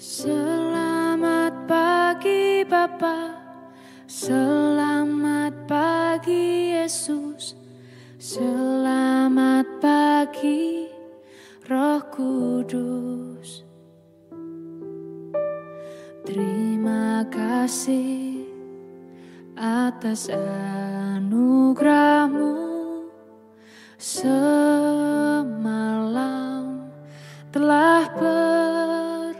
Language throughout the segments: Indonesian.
Selamat pagi Bapa, selamat pagi Yesus, selamat pagi Roh Kudus. Terima kasih atas anugerah-Mu. Semalam telah berlalu,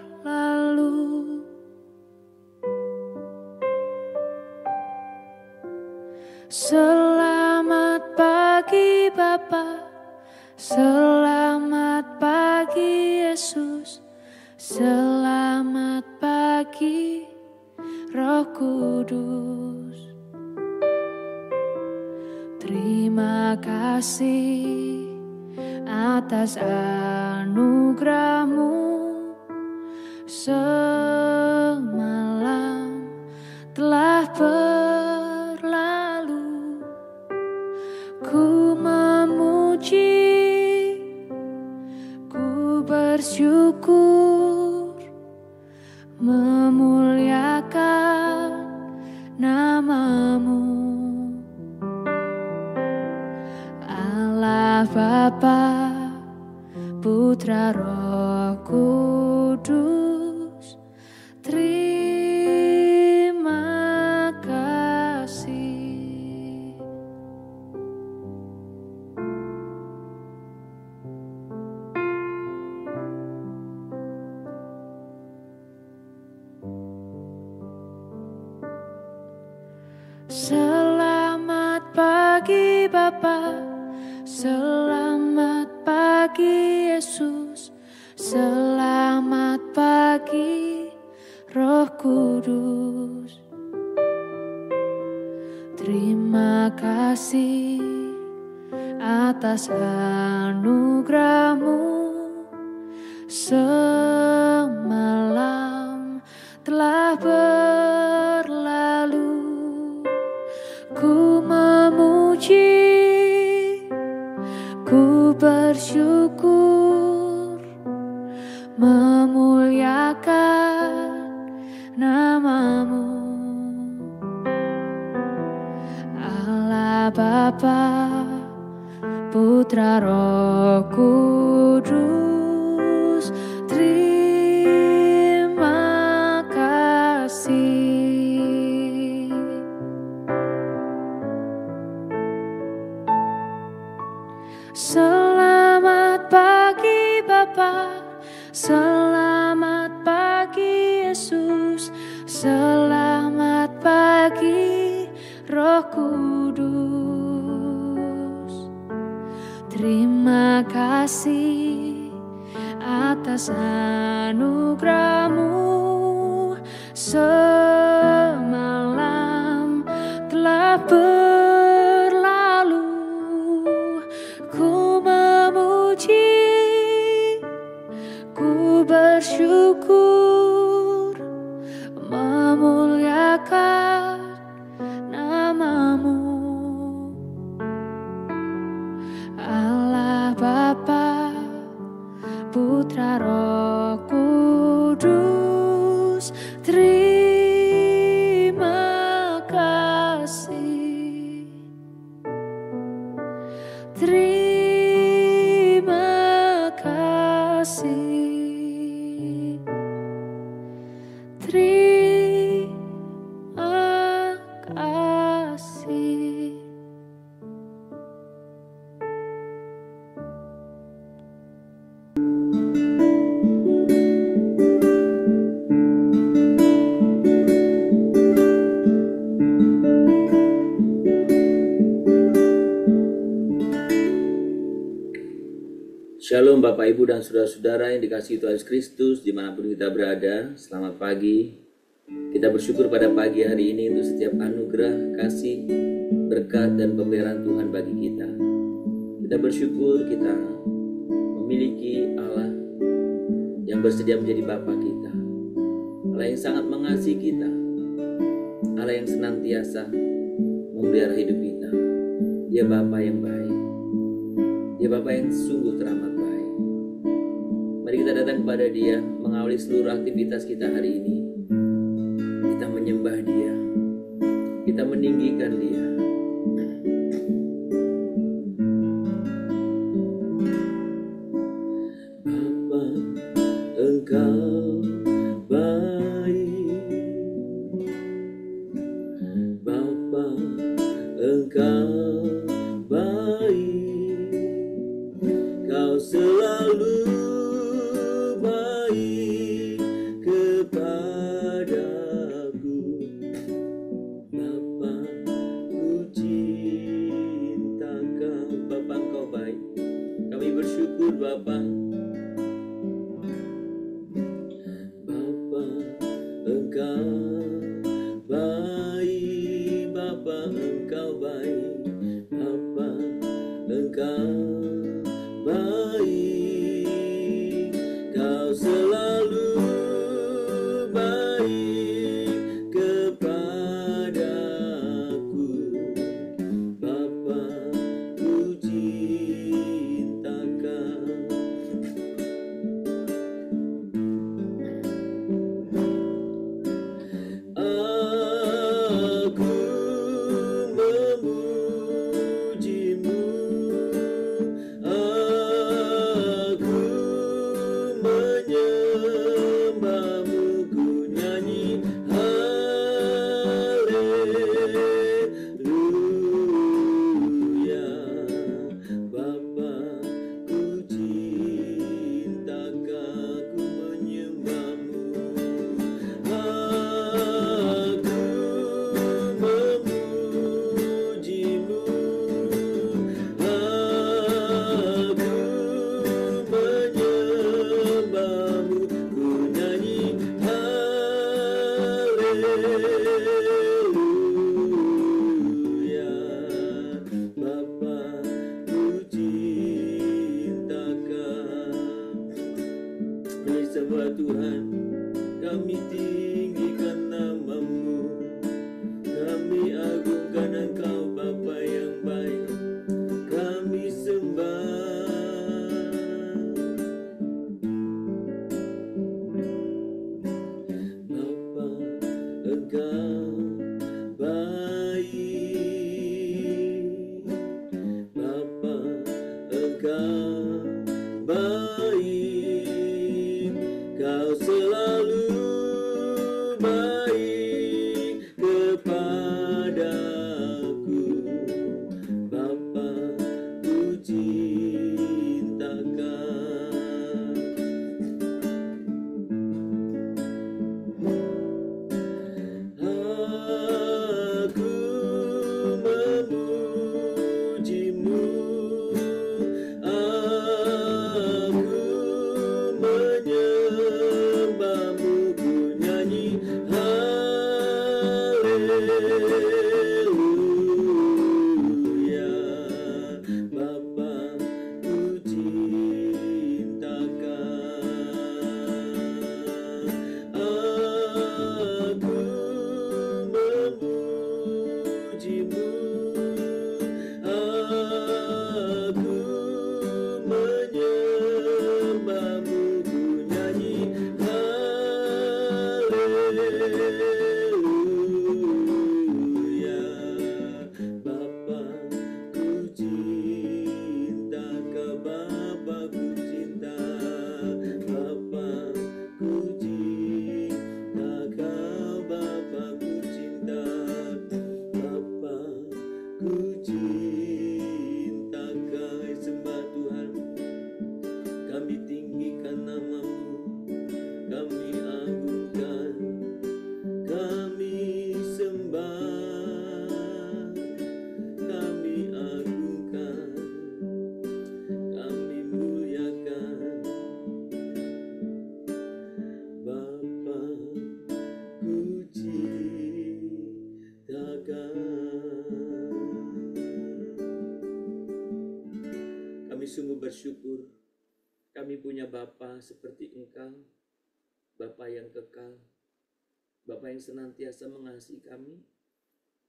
selamat pagi Bapa, selamat pagi Yesus, selamat pagi Roh Kudus. Terima kasih atas anugerah-Mu. Semalam telah berlalu, ku memuji, ku bersyukur, memuliakan nama-Mu. Allah Bapa, Putra Roh Kudus, terima kasih. Selamat pagi Bapa, selamat pagi Yesus, selamat pagi Roh Kudus. Terima kasih atas anugerah-Mu. Semalam telah berlalu, ku memuji, ku bersyukur, memuliakan nama-Mu. Allah Bapa, Putra Roh Kudus, terima kasih. Selamat pagi Bapa, selamat pagi Yesus, selamat pagi Roh Kudus. Terima kasih atas anugerah-Mu. Semalam telah berlalu, ku memuji, ku bersyukur, memuliakan nama-Mu. Allah Bapa, Putra Roh Kudus, terima kasih. Terima kasih. Terima kasih. Shalom Bapak Ibu dan Saudara-saudara yang dikasihi Tuhan Yesus Kristus dimanapun kita berada. Selamat pagi. Kita bersyukur pada pagi hari ini untuk setiap anugerah, kasih, berkat dan pemeliharaan Tuhan bagi kita. Kita bersyukur kita memiliki Allah yang bersedia menjadi Bapa kita, Allah yang sangat mengasihi kita, Allah yang senantiasa memelihara hidup kita. Dia Bapa yang baik, Dia Bapa yang sungguh teramat baik. Mari kita datang kepada Dia, mengawal mengawali seluruh aktivitas kita hari ini. Kita menyembah Dia, kita meninggikan Dia. Bapa, Engkau baik. Bapa, Engkau baik. Kau selalu baik kepadaku. Bapa, ku cinta Kau. Bapa, Engkau baik. Kami bersyukur Bapa. Bapa, Engkau baik. Bapa, Engkau baik. Bapa, Engkau baik. Kau selalu baik kepadaku. Bapa, ku cinta Kau. Aku memuji-Mu, aku menyembah-Mu, ku nyanyi haleluya. Bapa, ku cinta Kau, ku menyembah-Mu. Aku memuji-Mu, aku menyembah-Mu, ku nyanyi haleluya. Bapa, ku cinta Kau. Kami sembah Tuhan, kami tinggikan nama-Mu, kami agungkan Engkau Bapa yang baik, kami sembah. Bapa, Engkau baik. Bapa, Engkau baik. Kau selalu baik kepadaku. Bapa, ku cinta Kau. Aku memuji-Mu, aku menyembah-Mu, ku nyanyi haleluya. Bapa, ku cinta Kau. Aku memuji-Mu, aku menyembah-Mu, ku nyanyi haleluya. Bapa, ku cinta Kau. Bapa, ku cinta. Bapa, ku cinta Kau. Bapa, ku cinta. Bapa, ku cinta Kau. Sembah Tuhan, kami tinggikan nama-Mu, kami agungkan, kami sembah, kami agungkan, kami muliakan. Bapa, ku cinta Kau. Kami sungguh bersyukur kami punya Bapa seperti Engkau, Bapa yang kekal, Bapa yang senantiasa mengasihi kami,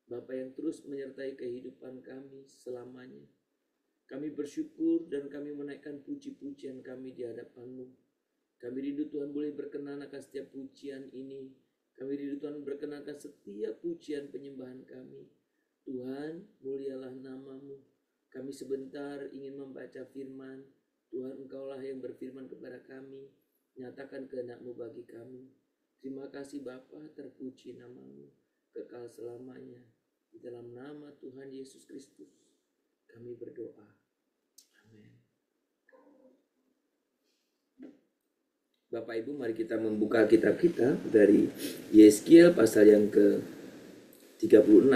Bapa yang terus menyertai kehidupan kami selamanya. Kami bersyukur dan kami menaikkan puji-pujian kami di hadapan-Mu. Kami rindu Tuhan boleh berkenan akan setiap pujian ini. Kami rindu Tuhan berkenan akan setiap pujian penyembahan kami. Tuhan, mulialah nama-Mu. Kami sebentar ingin membaca firman. Tuhan, Engkaulah yang berfirman kepada kami. Nyatakan kehendak-Mu bagi kami. Terima kasih Bapa, terpuji nama-Mu kekal selamanya. Di dalam nama Tuhan Yesus Kristus kami berdoa. Amin. Bapak Ibu, mari kita membuka kitab kita dari Yeskiel pasal yang ke-36.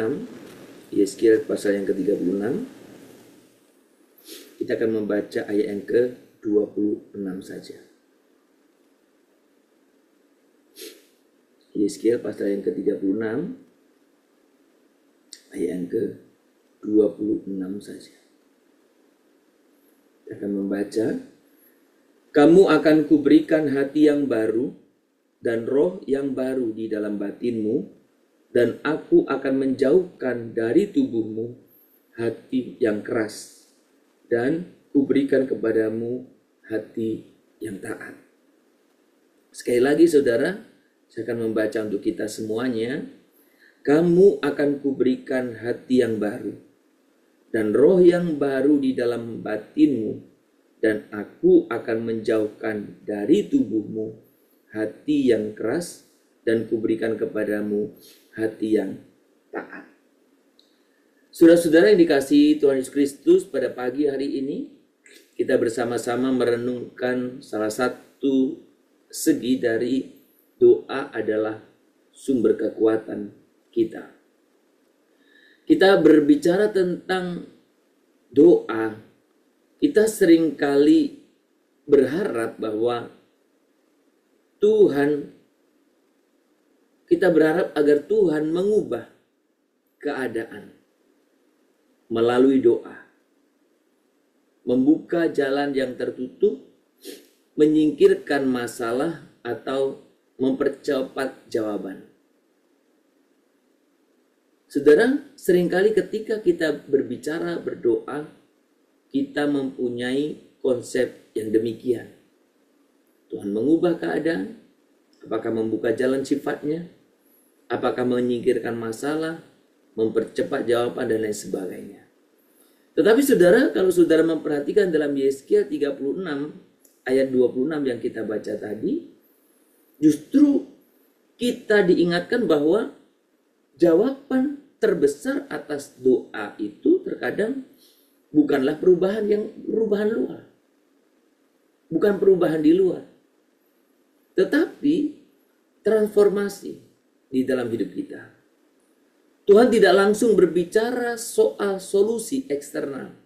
Yeskiel pasal yang ke-36. Kita akan membaca ayat yang ke-26 saja. Yeskiel pasal yang ke-36 ayat yang ke-26 saja. Kita akan membaca. Kamu akan kuberikan hati yang baru dan roh yang baru di dalam batinmu, dan aku akan menjauhkan dari tubuhmu hati yang keras, dan kuberikan kepadamu hati yang taat. Sekali lagi saudara, saya akan membaca untuk kita semuanya. Kamu akan kuberikan hati yang baru dan roh yang baru di dalam batinmu, dan aku akan menjauhkan dari tubuhmu hati yang keras, dan kuberikan kepadamu hati yang taat. Saudara-saudara yang dikasihi Tuhan Yesus Kristus, pada pagi hari ini kita bersama-sama merenungkan salah satu segi dari doa adalah sumber kekuatan kita. Kita berbicara tentang doa. Kita seringkali berharap bahwa kita berharap agar Tuhan mengubah keadaan melalui doa. Membuka jalan yang tertutup, menyingkirkan masalah, atau mempercepat jawaban. Saudara, seringkali ketika kita berbicara, berdoa, kita mempunyai konsep yang demikian. Tuhan mengubah keadaan, apakah membuka jalan sifatnya, apakah menyingkirkan masalah, mempercepat jawaban, dan lain sebagainya. Tetapi saudara, kalau saudara memperhatikan dalam Yeskiel 36 ayat 26 yang kita baca tadi, justru kita diingatkan bahwa jawaban terbesar atas doa itu terkadang bukanlah perubahan luar. Bukan perubahan di luar. Tetapi transformasi di dalam hidup kita. Tuhan tidak langsung berbicara soal solusi eksternal.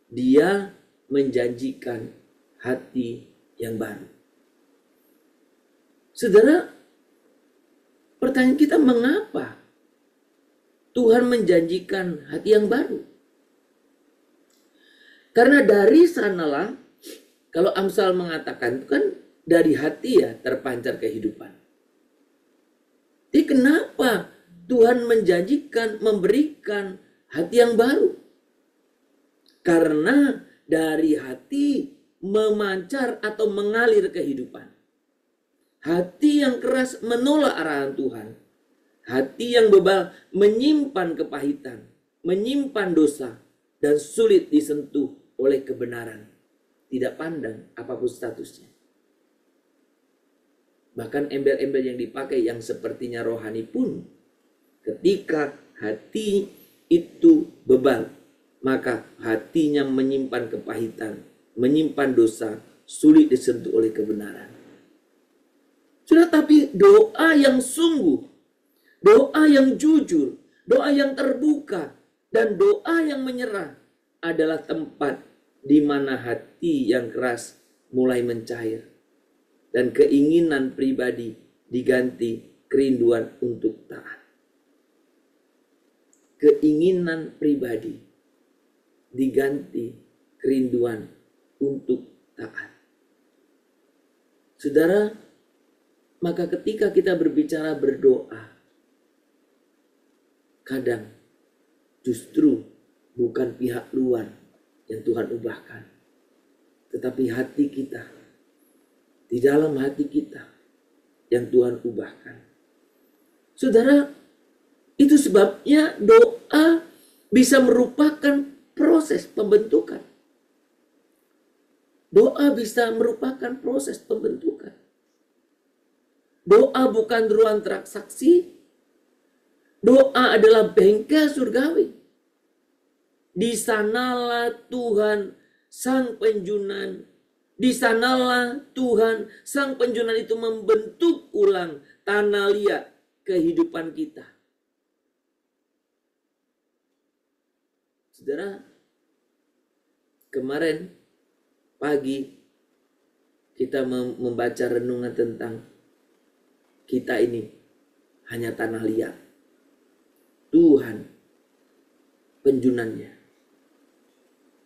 Dia menjanjikan hati yang baru. Saudara, pertanyaan kita, mengapa Tuhan menjanjikan hati yang baru? Karena dari sanalah, kalau Amsal mengatakan, itu kan dari hati ya terpancar kehidupan. Jadi kenapa Tuhan menjanjikan, memberikan hati yang baru? Karena dari hati memancar atau mengalir kehidupan. Hati yang keras menolak arahan Tuhan. Hati yang bebal menyimpan kepahitan, menyimpan dosa, dan sulit disentuh oleh kebenaran, tidak pandang apapun statusnya. Bahkan embel-embel yang dipakai yang sepertinya rohani pun, ketika hati itu bebal, maka hatinya menyimpan kepahitan, menyimpan dosa, sulit disentuh oleh kebenaran. Sudah, tapi doa yang sungguh, doa yang jujur, doa yang terbuka, dan doa yang menyerah adalah tempat di mana hati yang keras mulai mencair dan keinginan pribadi diganti kerinduan untuk taat. Keinginan pribadi diganti kerinduan untuk taat. Saudara, maka ketika kita berbicara berdoa, kadang justru bukan pihak luar yang Tuhan ubahkan, tetapi hati kita di dalam hati kita yang Tuhan ubahkan. Saudara, itu sebabnya doa bisa merupakan proses pembentukan. Doa bisa merupakan proses pembentukan. Doa bukan ruang transaksi. Doa adalah bengkel surgawi. Di sanalah Tuhan Sang Penjunan. Di sanalah Tuhan Sang Penjunan itu membentuk ulang tanah liat kehidupan kita. Saudara, kemarin pagi kita membaca renungan tentang kita ini hanya tanah liat. Tuhan penjunannya.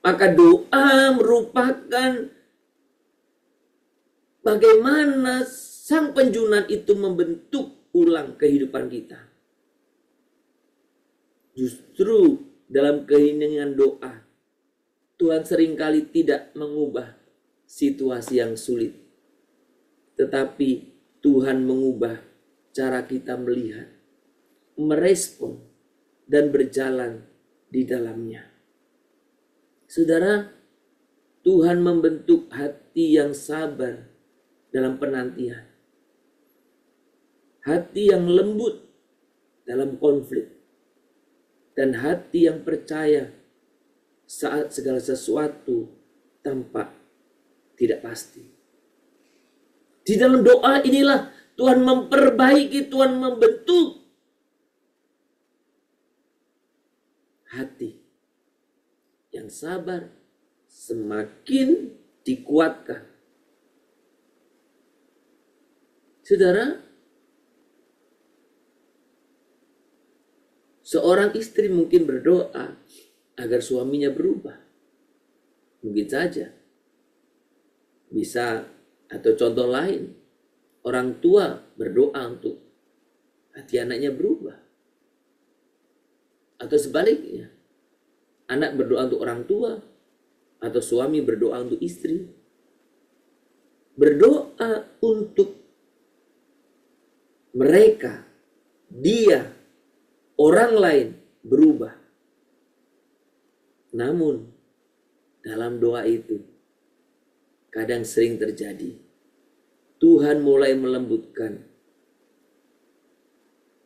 Maka doa merupakan bagaimana Sang Penjunan itu membentuk ulang kehidupan kita. Justru dalam keheningan doa, Tuhan seringkali tidak mengubah situasi yang sulit. Tetapi Tuhan mengubah cara kita melihat, merespon, dan berjalan di dalamnya. Saudara, Tuhan membentuk hati yang sabar dalam penantian. Hati yang lembut dalam konflik. Dan hati yang percaya saat segala sesuatu tampak tidak pasti. Di dalam doa inilah Tuhan memperbaiki, Tuhan membentuk hati yang sabar semakin dikuatkan. Saudara, seorang istri mungkin berdoa agar suaminya berubah. Mungkin saja. Bisa, atau contoh lain, orang tua berdoa untuk hati anaknya berubah. Atau sebaliknya, anak berdoa untuk orang tua, atau suami berdoa untuk istri. Berdoa untuk mereka, dia, orang lain berubah. Namun, dalam doa itu, kadang sering terjadi. Tuhan mulai melembutkan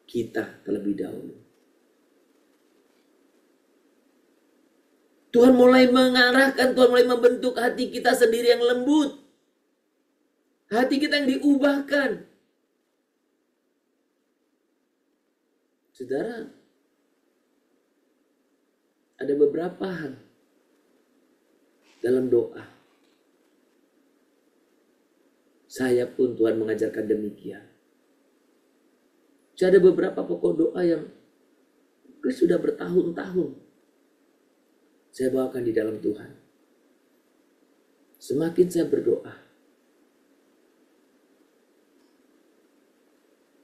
kita terlebih dahulu. Tuhan mulai mengarahkan, Tuhan mulai membentuk hati kita sendiri yang lembut. Hati kita yang diubahkan. Saudara, ada beberapa hal dalam doa. Saya pun Tuhan mengajarkan demikian. Ada beberapa pokok doa yang sudah bertahun-tahun saya bawakan di dalam Tuhan. Semakin saya berdoa,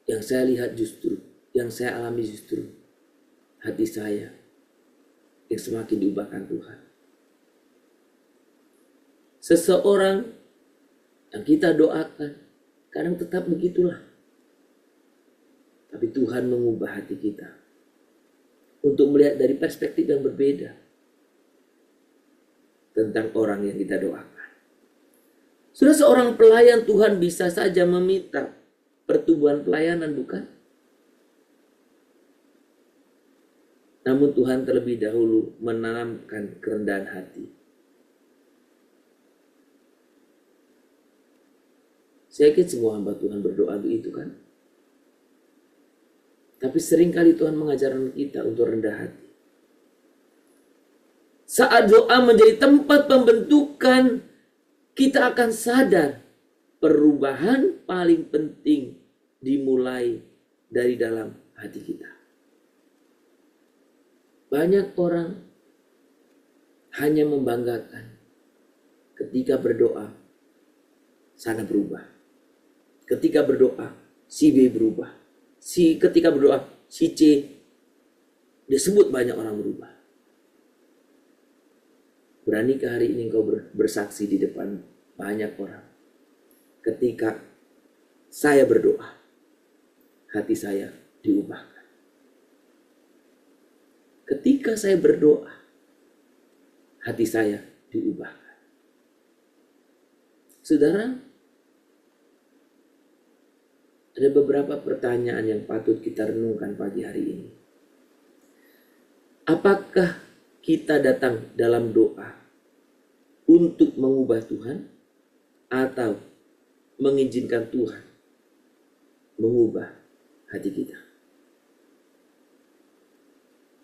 yang saya lihat justru, yang saya alami justru hati saya yang semakin diubahkan Tuhan. Seseorang yang kita doakan kadang tetap begitulah. Tapi Tuhan mengubah hati kita untuk melihat dari perspektif yang berbeda tentang orang yang kita doakan. Sudah seorang pelayan Tuhan bisa saja meminta pertumbuhan pelayanan, bukan? Namun Tuhan terlebih dahulu menanamkan kerendahan hati. Saya yakin semua hamba Tuhan berdoa untuk itu, kan? Tapi seringkali Tuhan mengajarkan kita untuk rendah hati. Saat doa menjadi tempat pembentukan, kita akan sadar perubahan paling penting dimulai dari dalam hati kita. Banyak orang hanya membanggakan ketika berdoa, sana berubah. Ketika berdoa, si B berubah. Ketika berdoa, si C, disebut banyak orang berubah. Beranikah hari ini engkau bersaksi di depan banyak orang ketika saya berdoa, hati saya diubahkan. Ketika saya berdoa, hati saya diubahkan. Saudara, ada beberapa pertanyaan yang patut kita renungkan pagi hari ini. Apakah kita datang dalam doa untuk mengubah Tuhan atau mengizinkan Tuhan mengubah hati kita?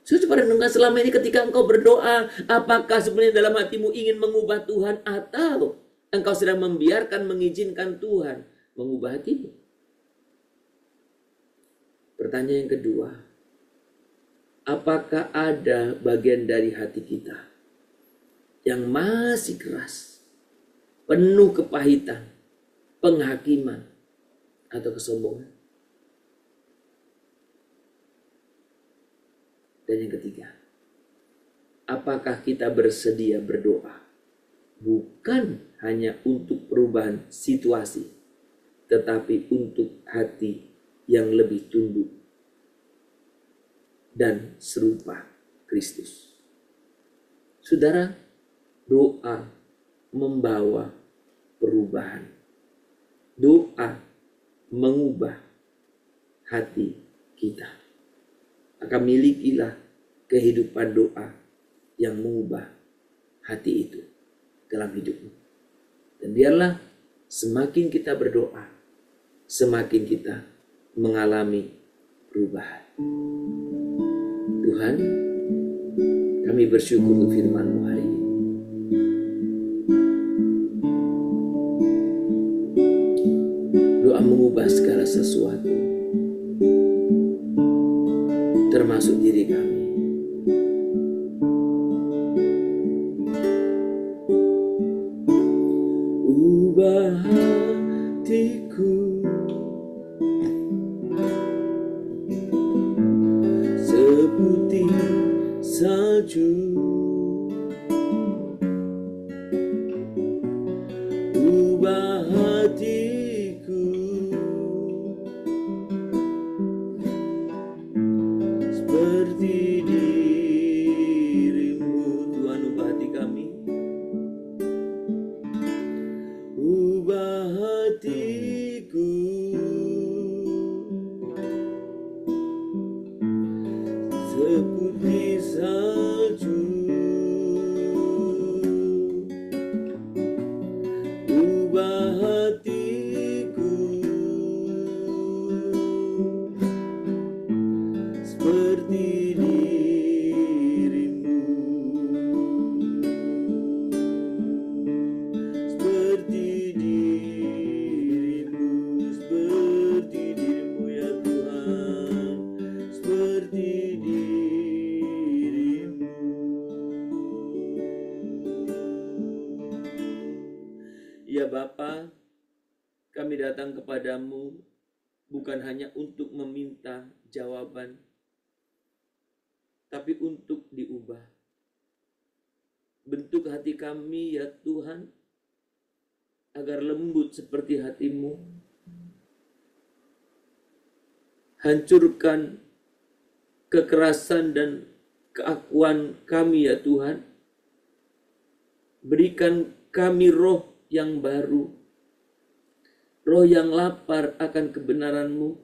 Saya coba renungkan selama ini ketika engkau berdoa, apakah sebenarnya dalam hatimu ingin mengubah Tuhan atau engkau sedang membiarkan, mengizinkan Tuhan mengubah hatimu? Pertanyaan yang kedua, apakah ada bagian dari hati kita yang masih keras, penuh kepahitan, penghakiman, atau kesombongan? Dan yang ketiga, apakah kita bersedia berdoa bukan hanya untuk perubahan situasi, tetapi untuk hati yang lebih tunduk dan serupa Kristus? Saudara, doa membawa perubahan. Doa mengubah hati kita. Maka milikilah kehidupan doa yang mengubah hati itu dalam hidupmu. Dan biarlah semakin kita berdoa, semakin kita mengalami perubahan. Tuhan, kami bersyukur untuk firman-Mu hari ini. Doa mengubah segala sesuatu, termasuk diri kami. Ubah hatiku seputih salju, ubah hatiku seperti dirimu. Tuhan, ubah hati kami, ubah hatiku seputih salju, ubah hatiku seperti dirimu, seperti dirimu, seperti dirimu ya Tuhan, seperti dirimu. Ya Bapa, kami datang kepadamu bukan hanya untuk meminta jawaban, tapi untuk diubah. Bentuk hati kami ya Tuhan, agar lembut seperti hati-Mu. Hancurkan kekerasan dan keakuan kami ya Tuhan. Berikan kami roh yang baru, roh yang lapar akan kebenaran-Mu,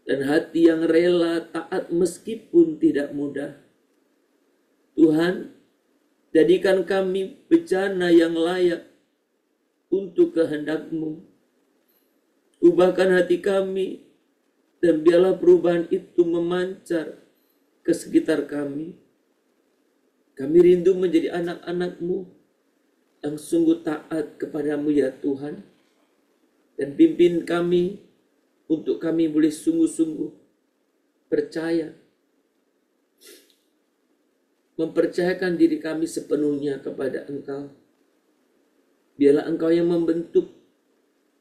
dan hati yang rela taat meskipun tidak mudah. Tuhan, jadikan kami bejana yang layak untuk kehendak-Mu. Ubahkan hati kami, dan biarlah perubahan itu memancar ke sekitar kami. Kami rindu menjadi anak-anak-Mu yang sungguh taat kepadamu ya Tuhan. Dan pimpin kami untuk kami boleh sungguh-sungguh percaya, mempercayakan diri kami sepenuhnya kepada Engkau. Biarlah Engkau yang membentuk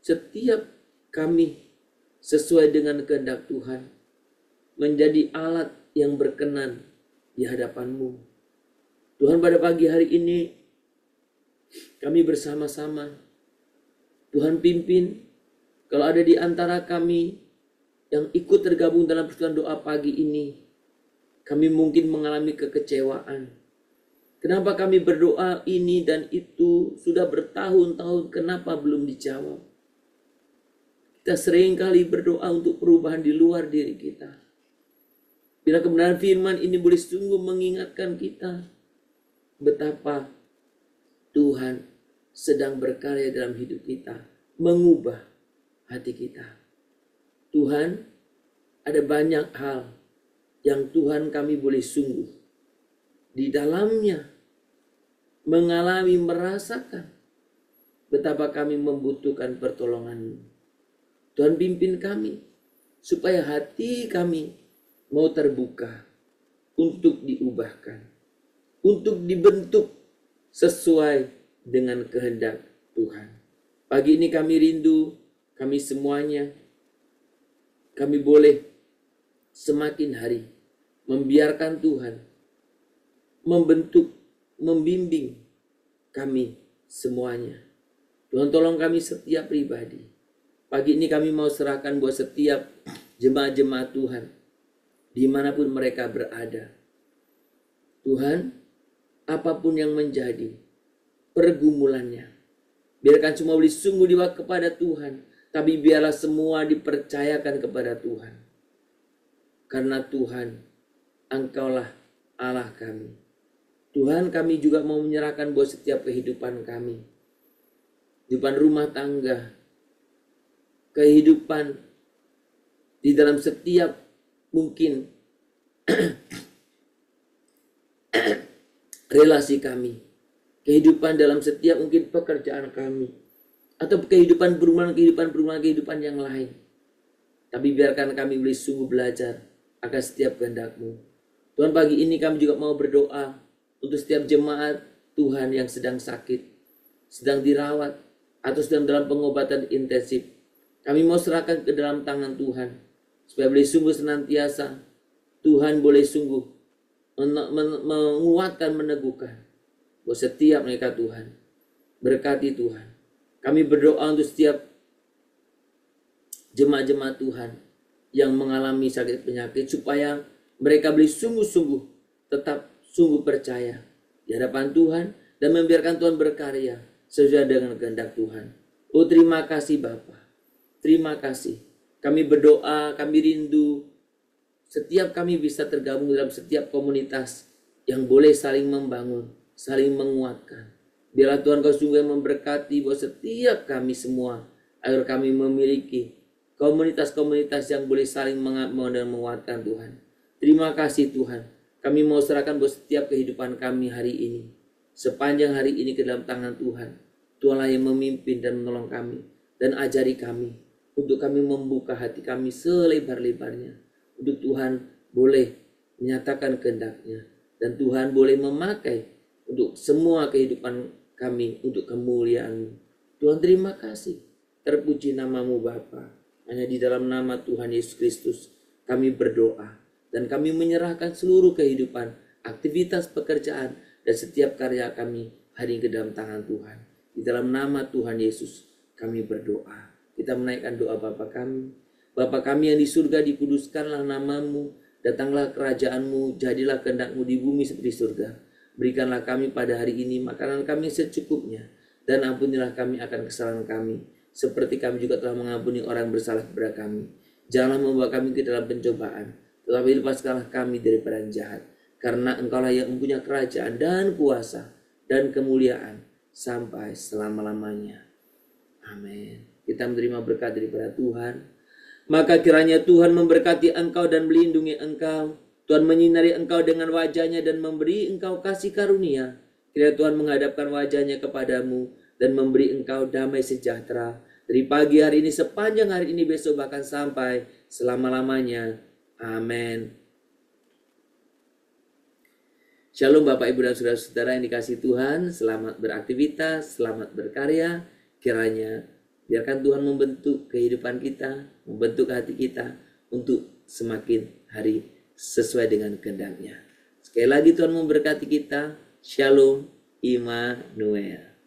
setiap kami sesuai dengan kehendak Tuhan, menjadi alat yang berkenan di hadapan-Mu. Tuhan, pada pagi hari ini kami bersama-sama Tuhan pimpin, kalau ada di antara kami yang ikut tergabung dalam persekutuan doa pagi ini, kami mungkin mengalami kekecewaan. Kenapa kami berdoa ini dan itu sudah bertahun-tahun, kenapa belum dijawab? Kita sering kali berdoa untuk perubahan di luar diri kita. Bila kebenaran firman ini boleh sungguh mengingatkan kita betapa Tuhan sedang berkarya dalam hidup kita, mengubah hati kita. Tuhan, ada banyak hal yang Tuhan kami boleh sungguh di dalamnya mengalami, merasakan betapa kami membutuhkan pertolongan-Mu. Tuhan pimpin kami supaya hati kami mau terbuka untuk diubahkan, untuk dibentuk sesuai dengan kehendak Tuhan. Pagi ini kami rindu, kami semuanya, kami boleh semakin hari membiarkan Tuhan membentuk, membimbing kami semuanya. Tuhan tolong kami setiap pribadi. Pagi ini kami mau serahkan buat setiap jemaat-jemaat Tuhan, dimanapun mereka berada. Tuhan, apapun yang menjadi pergumulannya, biarkan semua boleh sungguh diwak kepada Tuhan, tapi biarlah semua dipercayakan kepada Tuhan. Karena Tuhan, Engkaulah Allah kami. Tuhan, kami juga mau menyerahkan buat setiap kehidupan kami. Kehidupan rumah tangga, kehidupan di dalam setiap mungkin relasi kami, kehidupan dalam setiap mungkin pekerjaan kami, atau kehidupan kehidupan yang lain. Tapi biarkan kami boleh sungguh belajar akan setiap kehendak-Mu. Tuhan, pagi ini kami juga mau berdoa untuk setiap jemaat Tuhan yang sedang sakit, sedang dirawat, atau sedang dalam pengobatan intensif. Kami mau serahkan ke dalam tangan Tuhan, supaya boleh sungguh senantiasa Tuhan boleh sungguh menguatkan, meneguhkan buat setiap mereka. Tuhan, berkati Tuhan. Kami berdoa untuk setiap jemaat-jemaat Tuhan yang mengalami sakit penyakit, supaya mereka boleh sungguh-sungguh tetap sungguh percaya di hadapan Tuhan dan membiarkan Tuhan berkarya sesuai dengan kehendak Tuhan. Oh, terima kasih Bapa. Terima kasih. Kami berdoa, kami rindu setiap kami bisa tergabung dalam setiap komunitas yang boleh saling membangun, saling menguatkan. Biarlah Tuhan Kau sungguh memberkati buat setiap kami semua, agar kami memiliki komunitas-komunitas yang boleh saling menguatkan Tuhan. Terima kasih Tuhan. Kami mau serahkan buat setiap kehidupan kami hari ini. Sepanjang hari ini ke dalam tangan Tuhan. Tuhanlah yang memimpin dan menolong kami. Dan ajari kami untuk kami membuka hati kami selebar-lebarnya, untuk Tuhan boleh menyatakan kehendak-Nya, dan Tuhan boleh memakai untuk semua kehidupan kami untuk kemuliaan-Mu. Tuhan, terima kasih. Terpuji nama-Mu Bapa. Hanya di dalam nama Tuhan Yesus Kristus kami berdoa, dan kami menyerahkan seluruh kehidupan, aktivitas pekerjaan, dan setiap karya kami hari ini ke dalam tangan Tuhan. Di dalam nama Tuhan Yesus kami berdoa. Kita menaikkan doa Bapa kami. Bapa kami yang di surga, dikuduskanlah nama-Mu. Datanglah kerajaan-Mu, jadilah kehendak-Mu di bumi seperti surga. Berikanlah kami pada hari ini makanan kami secukupnya. Dan ampunilah kami akan kesalahan kami, seperti kami juga telah mengampuni orang bersalah kepada kami. Janganlah membawa kami ke dalam pencobaan, tetapi lepaskanlah kami daripada yang jahat. Karena Engkaulah yang mempunyai kerajaan dan kuasa dan kemuliaan sampai selama-lamanya. Amin. Kita menerima berkat daripada Tuhan. Maka kiranya Tuhan memberkati engkau dan melindungi engkau. Tuhan menyinari engkau dengan wajah-Nya dan memberi engkau kasih karunia. Kiranya Tuhan menghadapkan wajah-Nya kepadamu dan memberi engkau damai sejahtera. Dari pagi hari ini, sepanjang hari ini, besok, bahkan sampai selama-lamanya. Amin. Shalom Bapak Ibu dan Saudara-saudara yang dikasihi Tuhan. Selamat beraktivitas, selamat berkarya. Kiranya biarkan Tuhan membentuk kehidupan kita, membentuk hati kita untuk semakin hari sesuai dengan kehendak-Nya. Sekali lagi Tuhan memberkati kita. Shalom Immanuel.